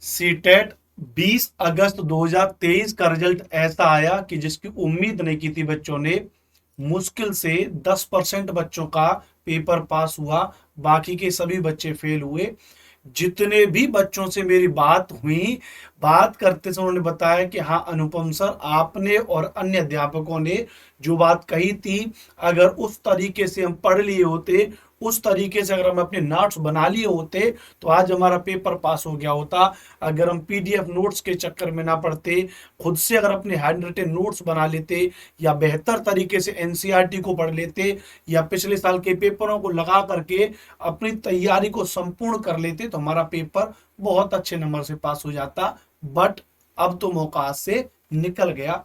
CTET 20 अगस्त 2023 का result ऐसा आया कि जिसकी उम्मीद नहीं की थी बच्चों ने। मुश्किल से 10% बच्चों का पेपर पास हुआ, बाकी के सभी बच्चे फेल हुए। जितने भी बच्चों से मेरी बात हुई, बात करते समय उन्होंने बताया कि हाँ अनुपम सर, आपने और अन्य अध्यापकों ने जो बात कही थी, अगर उस तरीके से हम पढ़ लिए होते, उस तरीके से अगर हम अपने नोट्स बना लिए होते, तो आज हमारा पेपर पास हो गया होता। अगर हम पीडीएफ नोट्स के चक्कर में ना पड़ते, खुद से अगर अपने हैंड रिटन नोट्स बना लेते, या बेहतर तरीके से एनसीईआरटी को पढ़ लेते, या पिछले साल के पेपरों को लगा करके अपनी तैयारी को संपूर्ण कर लेते, तो हमारा पेपर बहुत अच्छे नंबर से पास हो जाता। बट अब तो मौका हाथ से निकल गया।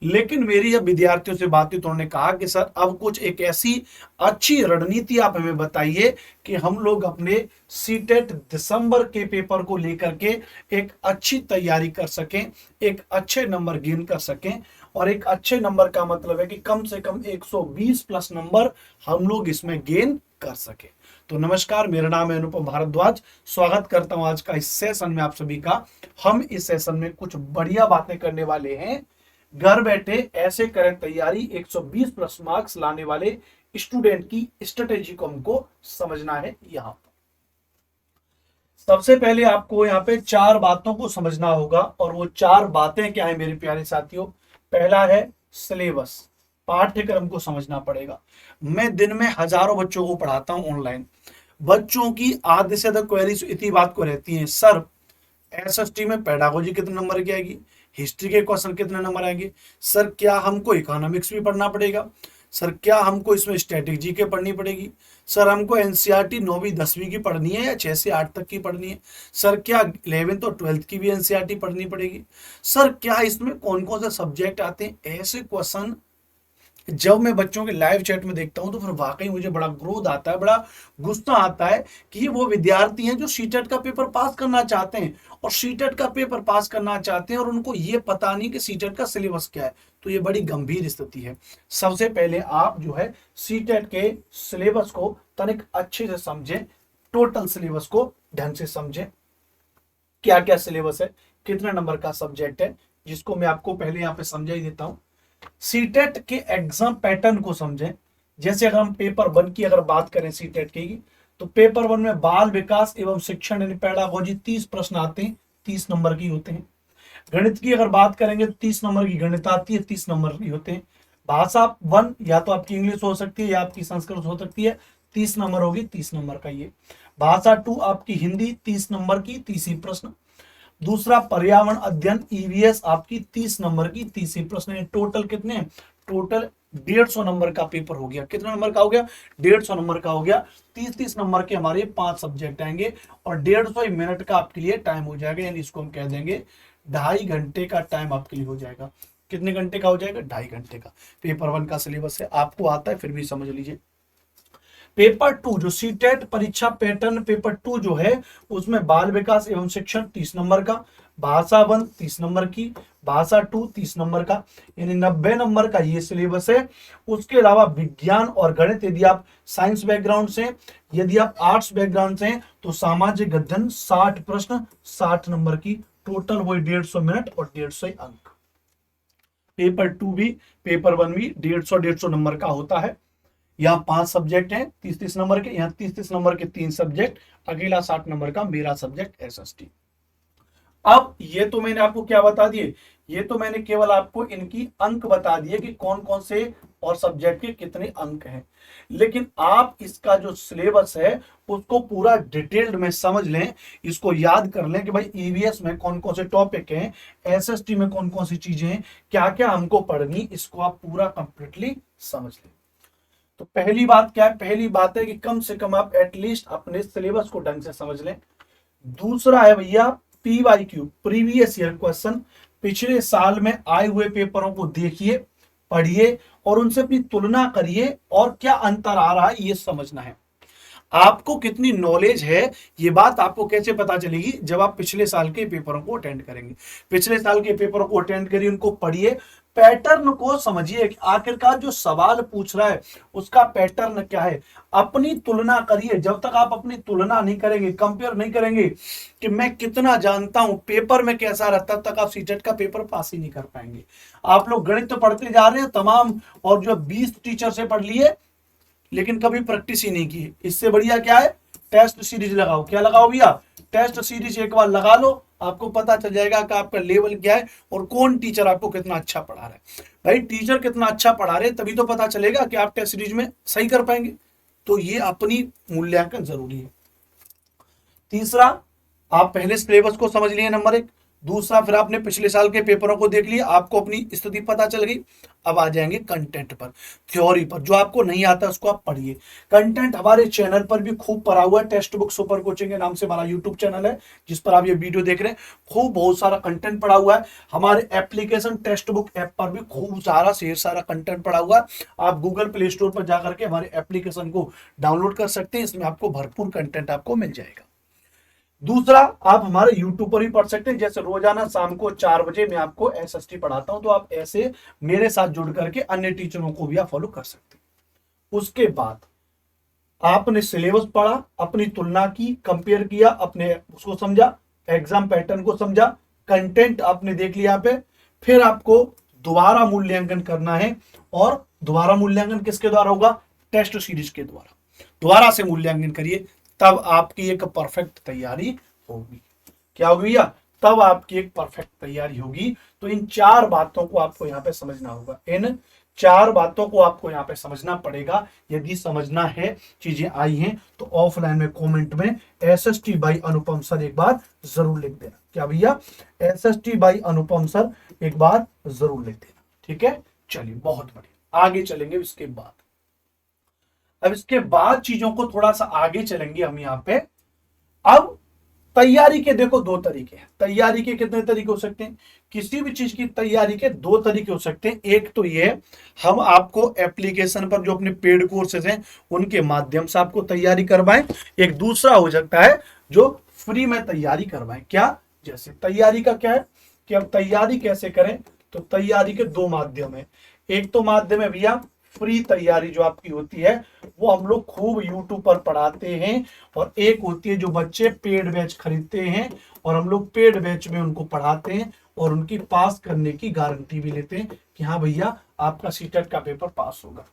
लेकिन मेरी जब विद्यार्थियों से बात हुई तो उन्होंने कहा कि सर अब कुछ एक ऐसी अच्छी रणनीति आप हमें बताइए कि हम लोग अपने सीटेट दिसंबर के पेपर को लेकर के एक अच्छी तैयारी कर सकें, एक अच्छे नंबर गेन कर सकें। और एक अच्छे नंबर का मतलब है कि कम से कम 120 प्लस नंबर हम लोग इसमें गेन कर सके। तो नमस्कार, मेरा नाम है अनुपम भारद्वाज। स्वागत करता हूं आज का इस सेशन में आप सभी का। हम इस सेशन में कुछ बढ़िया बातें करने वाले हैं। घर बैठे ऐसे करें तैयारी, 120 प्लस मार्क्स लाने वाले स्टूडेंट की स्ट्रेटेजी को हमको समझना है। यहां पर सबसे पहले आपको यहां पे चार बातों को समझना होगा, और वो चार बातें क्या है मेरे प्यारे साथियों। पहला है सिलेबस, पाठ्यक्रम को समझना पड़ेगा। मैं दिन में हजारों बच्चों को पढ़ाता हूं ऑनलाइन। बच्चों की आधे से ज्यादा क्वेरीज इतनी बात को रहती है, सर एसएसटी में पेडागोजी कितने नंबर की आएगी, हिस्ट्री के क्वेश्चन कितने नंबर आएंगे, सर क्या हमको इकोनॉमिक्स भी पढ़ना पड़ेगा, सर क्या हमको इसमें स्ट्रेटेजी के पढ़नी पड़ेगी, सर हमको एनसीईआरटी 9वीं 10वीं की पढ़नी है या 6 से 8 तक की पढ़नी है, सर क्या 11th और 12th की भी एनसीईआरटी पढ़नी पड़ेगी, सर क्या इसमें कौन कौन से सब्जेक्ट आते हैं। ऐसे क्वेश्चन जब मैं बच्चों के लाइव चैट में देखता हूं तो फिर वाकई मुझे बड़ा क्रोध आता है, बड़ा गुस्सा आता है कि वो विद्यार्थी हैं जो सीटेट का पेपर पास करना चाहते हैं, और सीटेट का पेपर पास करना चाहते हैं और उनको ये पता नहीं कि सीटेट का सिलेबस क्या है। तो ये बड़ी गंभीर स्थिति है। सबसे पहले आप जो है सीटेट के सिलेबस को तनिक अच्छे से समझें, टोटल सिलेबस को ढंग से समझें। क्या क्या सिलेबस है, कितने नंबर का सब्जेक्ट है, जिसको मैं आपको पहले यहाँ पे समझा ही देता हूं। सीटेट के एग्जाम पैटर्न को समझें। जैसे अगर हम पेपर 1 की अगर बात करें सीटेट की, तो पेपर 1 में बाल विकास एवं शिक्षण यानी पेडागोजी 30 प्रश्न आते हैं, 30 नंबर की होते हैं। गणित की अगर बात करेंगे तो 30 नंबर की गणित आती है, 30 नंबर की होते हैं। भाषा 1 या तो आपकी इंग्लिश हो सकती है या आपकी संस्कृत हो सकती है, 30 नंबर होगी, 30 नंबर का ये। भाषा 2 आपकी हिंदी, 30 नंबर की, 30 ही प्रश्न। दूसरा पर्यावरण अध्ययन ईवीएस आपकी 30 नंबर की, 30 ही प्रश्न। टोटल कितने, टोटल 150 नंबर का पेपर हो गया। कितने नंबर का हो गया, 150 नंबर का हो गया। 30-30 नंबर के हमारे 5 सब्जेक्ट आएंगे, और 150 मिनट का आपके लिए टाइम हो जाएगा, यानी इसको हम कह देंगे 2.5 घंटे का टाइम आपके लिए हो जाएगा। कितने घंटे का हो जाएगा, 2.5 घंटे का। पेपर 1 का सिलेबस है, आपको आता है फिर भी समझ लीजिए। पेपर 2 जो सीटेट परीक्षा पैटर्न पेपर 2 जो है, उसमें बाल विकास एवं शिक्षण 30 नंबर का, भाषा 1 30 नंबर की, भाषा 2 30 नंबर का, यानी 90 नंबर का ये सिलेबस है। उसके अलावा विज्ञान और गणित, यदि आप साइंस बैकग्राउंड से, यदि आप आर्ट्स बैकग्राउंड से, तो सामाजिक अध्ययन 60 प्रश्न 60 नंबर की। टोटल वही 150 मिनट और 150 अंक। पेपर 2 भी पेपर 1 भी 150 नंबर का होता है। यहाँ 5 सब्जेक्ट हैं 30-30 नंबर के, यहाँ 30-30 नंबर के 3 सब्जेक्ट, अकेला 60 नंबर का मेरा सब्जेक्ट एसएसटी। अब ये तो मैंने आपको क्या बता दिए, ये तो मैंने केवल आपको इनकी अंक बता दिए कि कौन कौन से और सब्जेक्ट के कितने अंक हैं। लेकिन आप इसका जो सिलेबस है उसको पूरा डिटेल्ड में समझ लें, इसको याद कर लें कि भाई ईवीएस में कौन कौन से टॉपिक हैं, एसएसटी में कौन कौन सी चीजें हैं, क्या क्या हमको पढ़नी, इसको आप पूरा कंप्लीटली समझ लें। तो पहली बात क्या है, पहली बात है कि कम से कम आप एटलीस्ट अपने सिलेबस को ढंग से समझ लें। दूसरा है भैया पीवाईक्यू, प्रीवियस ईयर क्वेश्चन। पिछले साल में आए हुए पेपरों को देखिए, पढ़िए और उनसे अपनी तुलना करिए और क्या अंतर आ रहा है ये समझना है। आपको कितनी नॉलेज है ये बात आपको कैसे पता चलेगी, जब आप पिछले साल के पेपरों को अटेंड करेंगे। पिछले साल के पेपरों को अटेंड करिए, उनको पढ़िए, पैटर्न को समझिए कि आखिरकार जो सवाल पूछ रहा है उसका पैटर्न क्या है। अपनी तुलना करिए, जब तक आप अपनी तुलना नहीं करेंगे, कंपेयर नहीं करेंगे कि मैं कितना जानता हूं, पेपर में कैसा रहता, तब तक आप सीटेट का पेपर पास ही नहीं कर पाएंगे। आप लोग गणित तो पढ़ते जा रहे हैं तमाम, और जो 20 टीचर से पढ़ लिए लेकिन कभी प्रैक्टिस ही नहीं की। इससे बढ़िया क्या है, टेस्ट सीरीज लगाओ। क्या लगाओ भैया, टेस्ट सीरीज एक बार लगा लो, आपको पता चल जाएगा कि आपका लेवल क्या है और कौन टीचर आपको कितना अच्छा पढ़ा रहा है। भाई टीचर कितना अच्छा पढ़ा रहे तभी तो पता चलेगा कि आप टेस्ट सीरीज में सही कर पाएंगे। तो ये अपनी मूल्यांकन जरूरी है। तीसरा, आप पहले सिलेबस को समझ लिए, नंबर 1। दूसरा, फिर आपने पिछले साल के पेपरों को देख लिया, आपको अपनी स्थिति पता चल गई। अब आ जाएंगे कंटेंट पर, थ्योरी पर। जो आपको नहीं आता उसको आप पढ़िए। कंटेंट हमारे चैनल पर भी खूब पढ़ा हुआ है, टेक्स्ट बुक सुपर कोचिंग के नाम से हमारा यूट्यूब चैनल है जिस पर आप ये वीडियो देख रहे हैं। खूब बहुत सारा कंटेंट पढ़ा हुआ है। हमारे एप्लीकेशन टेक्स्ट बुक ऐप पर भी खूब सारा ढेर सारा कंटेंट पढ़ा हुआ है। आप गूगल प्ले स्टोर पर जाकर के हमारे एप्लीकेशन को डाउनलोड कर सकते हैं, इसमें आपको भरपूर कंटेंट आपको मिल जाएगा। दूसरा, आप हमारे YouTube पर भी पढ़ सकते हैं, जैसे रोजाना शाम को 4 बजे मैं आपको एसएसटी पढ़ाता हूं, तो आप ऐसे मेरे साथ जुड़ करके अन्य टीचरों को भी आप फॉलो कर सकते हैं। उसके बाद आपने सिलेबस पढ़ा, अपनी तुलना की, कंपेयर किया, अपने उसको समझा, एग्जाम पैटर्न को समझा, कंटेंट आपने देख लिया पे। फिर आपको दोबारा मूल्यांकन करना है, और दोबारा मूल्यांकन किसके द्वारा होगा, टेस्ट सीरीज के द्वारा। दोबारा से मूल्यांकन करिए, तब आपकी एक परफेक्ट तैयारी होगी। क्या होगी भैया, तब आपकी एक परफेक्ट तैयारी होगी। तो इन 4 बातों को आपको यहाँ पे समझना होगा, इन 4 बातों को आपको यहाँ पे समझना पड़ेगा। यदि समझना है, चीजें आई हैं, तो ऑफलाइन में कमेंट में एसएसटी बाई अनुपम सर एक बार जरूर लिख देना। क्या भैया, एसएसटी बाई अनुपम सर एक बार जरूर लिख देना। ठीक है, चलिए बहुत बढ़िया, आगे चलेंगे। इसके बाद, अब इसके बाद चीजों को थोड़ा सा आगे चलेंगे हम यहाँ पे। अब तैयारी के देखो 2 तरीके हैं। तैयारी के कितने तरीके हो सकते हैं, किसी भी चीज की तैयारी के 2 तरीके हो सकते हैं। एक तो ये, हम आपको एप्लीकेशन पर जो अपने पेड कोर्सेज हैं उनके माध्यम से आपको तैयारी करवाएं। एक दूसरा हो सकता है जो फ्री में तैयारी करवाएं। क्या, जैसे तैयारी का क्या है कि अब तैयारी कैसे करें, तो तैयारी के 2 माध्यम है। एक तो माध्यम है भैया फ्री तैयारी जो आपकी होती है, वो हम लोग खूब यूट्यूब पर पढ़ाते हैं, और एक होती है जो बच्चे पेड बैच खरीदते हैं और हम लोग पेड बैच में उनको पढ़ाते हैं और उनकी पास करने की गारंटी भी लेते हैं कि हाँ भैया आपका सीटेट का पेपर पास होगा।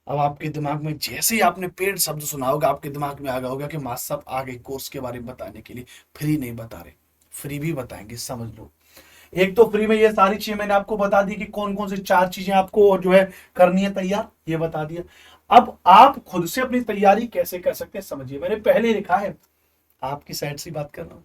अब आपके दिमाग में जैसे ही आपने पेड शब्द सुना होगा, आपके दिमाग में आ गया होगा कि मास्टर साहब आ गए कोर्स के बारे में बताने के लिए। फ्री नहीं बता रहे, फ्री भी बताएंगे, समझ लो। एक तो फ्री में ये सारी चीजें मैंने आपको बता दी कि कौन कौन सी 4 चीजें आपको जो है करनी है तैयार, ये बता दिया। अब आप खुद से अपनी तैयारी कैसे कर सकते हैं समझिए, मैंने पहले लिखा है, आपकी साइड से बात कर रहा हूं।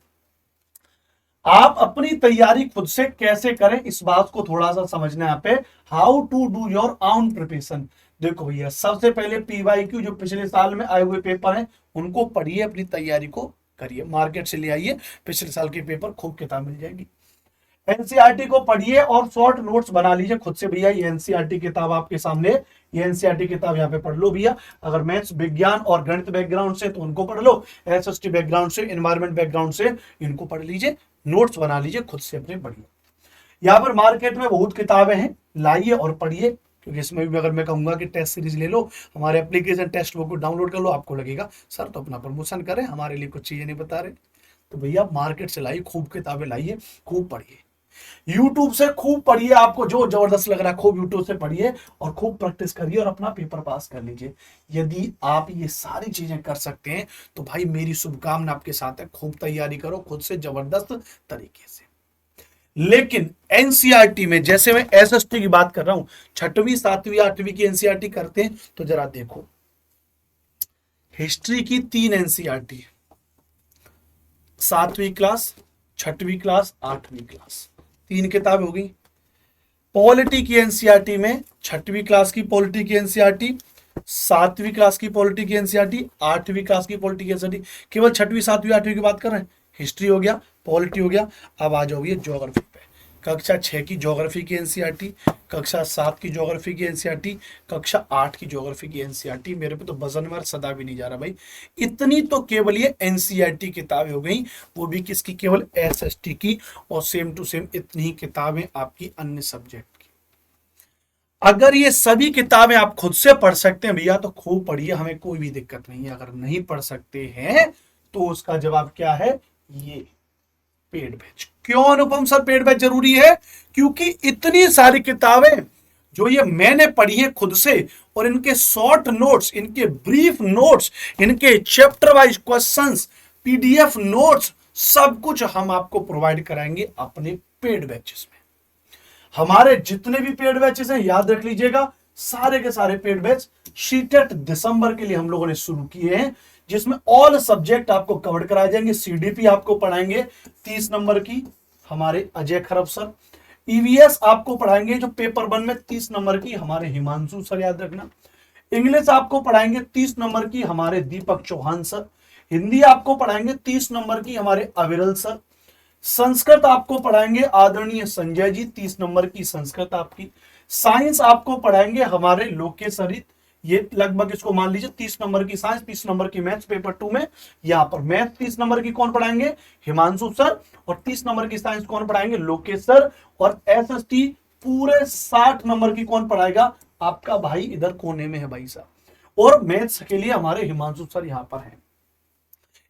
आप अपनी तैयारी खुद से कैसे करें, इस बात को थोड़ा सा समझना है यहाँ पे। How to do your own preparation. देखो भैया, सबसे पहले पीवाईक्यू जो पिछले साल में आए हुए पेपर हैं उनको पढ़िए, अपनी तैयारी को करिए, मार्केट से ले आइए पिछले साल के पेपर, खूब किताब मिल जाएगी। एनसीईआरटी को पढ़िए और शॉर्ट नोट्स बना लीजिए खुद से। भैया ये एनसीईआरटी किताब आपके सामने, ये एनसीईआरटी किताब यहाँ पे पढ़ लो भैया। अगर मैथ्स, विज्ञान और गणित बैकग्राउंड से तो उनको पढ़ लो, एसएसटी बैकग्राउंड से, एनवायरमेंट बैकग्राउंड से इनको पढ़ लीजिए, नोट्स बना लीजिए खुद से अपने, बढ़िए। यहाँ पर मार्केट में बहुत किताबें हैं, लाइए और पढ़िए, क्योंकि इसमें भी अगर मैं कहूंगा कि टेस्ट सीरीज ले लो, हमारे एप्लीकेशन टेस्ट बुक को डाउनलोड कर लो, आपको लगेगा सर तो अपना प्रमोशन करें, हमारे लिए कुछ चीजें नहीं बता रहे। तो भैया मार्केट से लाइए, खूब किताबें लाइए, खूब पढ़िए। यूट्यूब से खूब पढ़िए, आपको जो जबरदस्त लग रहा है खूब यूट्यूब से पढ़िए और खूब प्रैक्टिस करिए और अपना पेपर पास कर लीजिए। यदि आप ये सारी चीजें कर सकते हैं तो भाई मेरी शुभकामना आपके साथ है, खूब तैयारी करो खुद से जबरदस्त तरीके से। लेकिन एनसीईआरटी में, जैसे मैं एसएसटी की बात कर रहा हूं, 6वीं 7वीं 8वीं की एनसीईआरटी करते हैं तो जरा देखो, हिस्ट्री की 3 एनसीईआरटी, 7वीं क्लास, 6वीं क्लास, 8वीं क्लास, 3 किताब हो गई। पॉलिटी की एनसीईआरटी में 6वीं क्लास की पॉलिटी की एनसीईआरटी, 7वीं क्लास की पॉलिटी की एनसीईआरटी, 8वीं क्लास की पॉलिटी की एनसीईआरटी। केवल 6वीं 7वीं 8वीं की बात कर रहे हैं। हिस्ट्री हो गया, पॉलिटी हो गया, अब आ जाओ ये ज्योग्राफी पे। कक्षा 6 की ज्योग्राफी की एनसीईआरटी, कक्षा 7 की ज्योग्राफी की एनसीईआरटी, कक्षा 8 की ज्योग्राफी की एनसीईआरटी। मेरे पे तो वजनवार सदा भी नहीं जा रहा भाई। इतनी तो केवल ये एनसीईआरटी किताबें हो गई, वो भी किसकी, केवल एसएसटी की। और सेम टू सेम इतनी ही किताबें आपकी अन्य सब्जेक्ट की। अगर ये सभी किताबें आप खुद से पढ़ सकते हैं भैया तो खूब पढ़िए, हमें कोई भी दिक्कत नहीं है। अगर नहीं पढ़ सकते हैं तो उसका जवाब क्या है, ये पेड बैच। क्यों अनुपम सर पेड बैच जरूरी है? क्योंकि इतनी सारी किताबें जो ये मैंने पढ़ी है खुद से, और इनके शॉर्ट नोट्स, इनके ब्रीफ नोट्स, इनके chapter wise questions, PDF notes, सब कुछ हम आपको प्रोवाइड कराएंगे अपने पेड बैचेस में। हमारे जितने भी पेड बैचेस हैं याद रख लीजिएगा, सारे के सारे पेड बैच सीटेट दिसंबर के लिए हम लोगों ने शुरू किए हैं, जिसमें ऑल सब्जेक्ट आपको कवर कराए जाएंगे। सीडीपी आपको पढ़ाएंगे 30 नंबर की हमारे अजय खरब सर। ईवीएस आपको पढ़ाएंगे जो पेपर 1 में 30 नंबर की हमारे हिमांशु सर, याद रखना। इंग्लिश आपको पढ़ाएंगे 30 नंबर की हमारे दीपक चौहान सर। हिंदी आपको पढ़ाएंगे 30 नंबर की हमारे अविरल सर। संस्कृत आपको पढ़ाएंगे आदरणीय संजय जी, 30 नंबर की संस्कृत आपकी। साइंस आपको पढ़ाएंगे हमारे लोकेश हरित, ये लगभग इसको मान लीजिए 30 नंबर की साइंस, 30 नंबर की मैथ्स पेपर 2 में। यहां पर मैथ 30 नंबर की कौन पढ़ाएंगे, हिमांशु सर। और 30 नंबर की साइंस कौन पढ़ाएंगे, लोकेश सर। और एसएसटी पूरे 60 नंबर की कौन पढ़ाएगा, आपका भाई इधर कोने में है भाई साहब। और मैथ्स के लिए हमारे हिमांशु सर यहां पर हैं।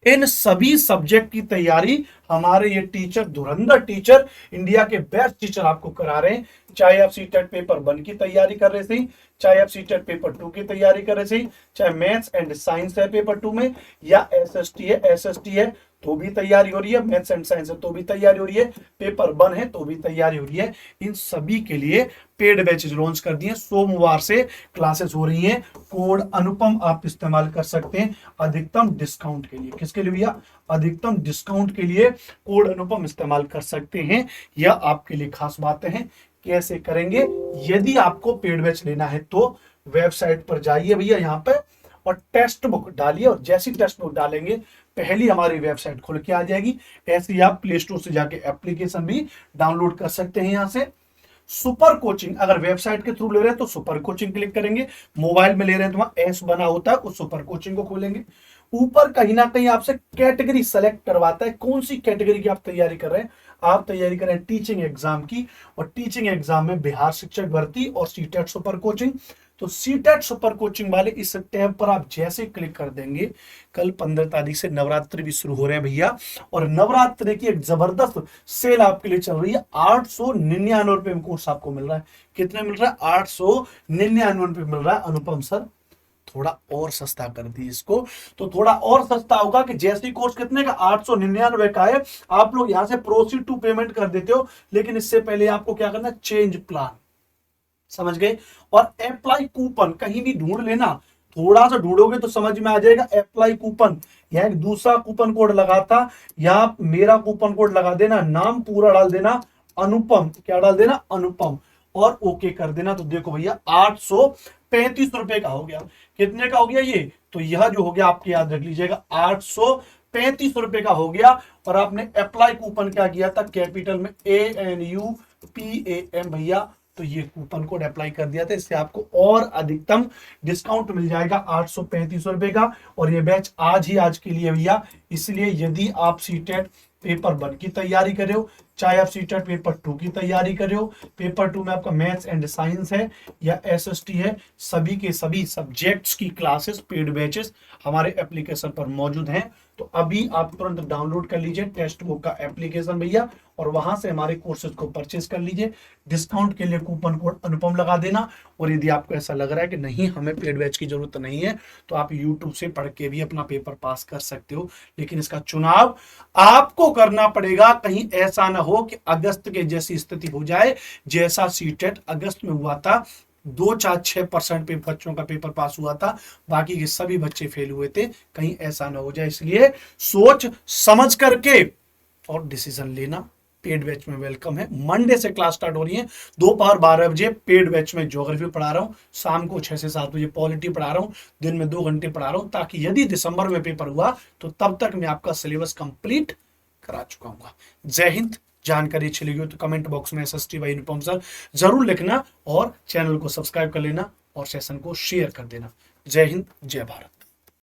इन सभी सब्जेक्ट की तैयारी हमारे ये टीचर, धुरंधर टीचर, इंडिया के बेस्ट टीचर आपको करा रहे हैं। चाहे आप सीटेट पेपर 1 की तैयारी कर रहे थे, चाहे आप सीटेट पेपर 2 की तैयारी कर रहे थे, चाहे मैथ्स एंड साइंस है पेपर 2 में, या एसएसटी है तो भी तैयारी हो रही है, मैथ्स एंड साइंस है तो भी तैयारी हो रही है, पेपर 1 है तो भी तैयारी हो रही है। इन सभी के लिए पेड बैचेज लॉन्च कर दिए। सोमवार से क्लासेस हो रही हैं। कोड अनुपम आप इस्तेमाल कर सकते हैं अधिकतम डिस्काउंट के लिए। किसके लिए भैया, अधिकतम डिस्काउंट के लिए कोड अनुपम इस्तेमाल कर सकते हैं। यह आपके लिए खास बातें हैं। कैसे करेंगे, यदि आपको पेड बैच लेना है तो वेबसाइट पर जाइए भैया यहाँ पे और टेक्स्ट बुक डालिए, और जैसी टेक्स्ट बुक डालेंगे पहली हमारी वेबसाइट खुल के आ जाएगी। ऐसे ही आप प्ले स्टोर से जाके एप्लीकेशन भी डाउनलोड कर सकते हैं। यहां से सुपर कोचिंग, अगर वेबसाइट के थ्रू ले रहे हैं तो सुपर कोचिंग क्लिक करेंगे, मोबाइल में ले रहे हैं तो वहां एस बना होता है, उस सुपर कोचिंग को खोलेंगे। ऊपर कहीं ना कहीं आपसे कैटेगरी सेलेक्ट करवाता है, कौन सी कैटेगरी की आप तैयारी कर रहे हैं। आप तैयारी कर रहे हैं टीचिंग एग्जाम की, और टीचिंग एग्जाम में बिहार शिक्षक भर्ती और सीटेट सुपर कोचिंग। तो सीटेट सुपर कोचिंग वाले इस टैब पर आप जैसे क्लिक कर देंगे, कल 15 तारीख से नवरात्रि भी शुरू हो रहे हैं भैया, और नवरात्रि की एक जबरदस्त सेल आपके लिए चल रही है। 899 रुपए में कोर्स आपको मिल रहा है। कितने मिल रहा है, 899 रुपए मिल रहा है। अनुपम सर थोड़ा और सस्ता कर दी इसको, तो थोड़ा और सस्ता होगा कि जैसी कोर्स कितने का, 899 का है। आप लोग यहां से प्रोसीड टू पेमेंट कर देते हो, लेकिन इससे पहले आपको क्या करना, चेंज प्लान, समझ गए। और अप्लाई कूपन कहीं भी ढूंढ लेना, थोड़ा सा ढूंढोगे तो समझ में आ जाएगा। अप्लाई कूपन, यह एक दूसरा कूपन कोड लगाता, या मेरा कूपन कोड लगा देना, नाम पूरा डाल देना अनुपम, क्या डाल देना, अनुपम, और ओके कर देना। तो देखो भैया 835 रुपए का हो गया। कितने का हो गया ये, तो यह जो हो गया आपके याद रख लीजिएगा 835 रुपए का हो गया। और आपने अप्लाई कूपन क्या किया था, कैपिटल में ANUPAM भैया, तो ये कूपन कोड अप्लाई कर दिया था। इससे आपको और अधिकतम डिस्काउंट मिल जाएगा 835 रुपए का। और ये बैच आज के लिए भैया, इसलिए यदि आप सीटेट पेपर 1 की तैयारी कर रहे हो, चाहे आप सीटेट पेपर 2 की तैयारी कर रहे हो, पेपर 2 में आपका मैथ्स एंड साइंस है या एसएसटी है, सभी के सभी सब्जेक्ट्स की क्लासेस, पेड बैचेस हमारे एप्लीकेशन पर मौजूद हैं। तो अभी आप तुरंत डाउनलोड कर लीजिए टेक्स्ट बुक का एप्लीकेशन भैया, और वहां से हमारे कोर्सेज को परचेज कर लीजिए। डिस्काउंट के लिए कूपन कोड अनुपम लगा देना। और यदि आपको ऐसा लग रहा है कि नहीं हमें पेड बैच की जरूरत नहीं है, तो आप यूट्यूब से पढ़ के भी अपना पेपर पास कर सकते हो। लेकिन इसका चुनाव आपको करना पड़ेगा, कहीं ऐसा ना हो कि अगस्त के जैसी स्थिति हो जाए जैसा सीटेट अगस्त में हुआ था। 2-6% पे बच्चों का पेपर पास हुआ था, बाकी के सभी बच्चे फेल हुए थे। कहीं ऐसा ना हो जाए, इसलिए सोच समझ करके और डिसीजन लेना। पेड बैच में वेलकम है। मंडे से क्लास स्टार्ट हो रही है, दोपहर 12 बजे पेड बैच में ज्योग्राफी पढ़ा रहा हूँ, शाम को 6 से 7 बजे पॉलिटी पढ़ा रहा हूँ, दिन में 2 घंटे पढ़ा रहा हूँ, ताकि यदि दिसंबर में पेपर हुआ तो तब तक मैं आपका सिलेबस कंप्लीट करा चुका हूँ। जय हिंद। जानकारी अच्छी लगी हो तो कमेंट बॉक्स में SST बाई अनुपम सर जरूर लिखना और चैनल को सब्सक्राइब कर लेना और सेशन को शेयर कर देना। जय हिंद, जय भारत।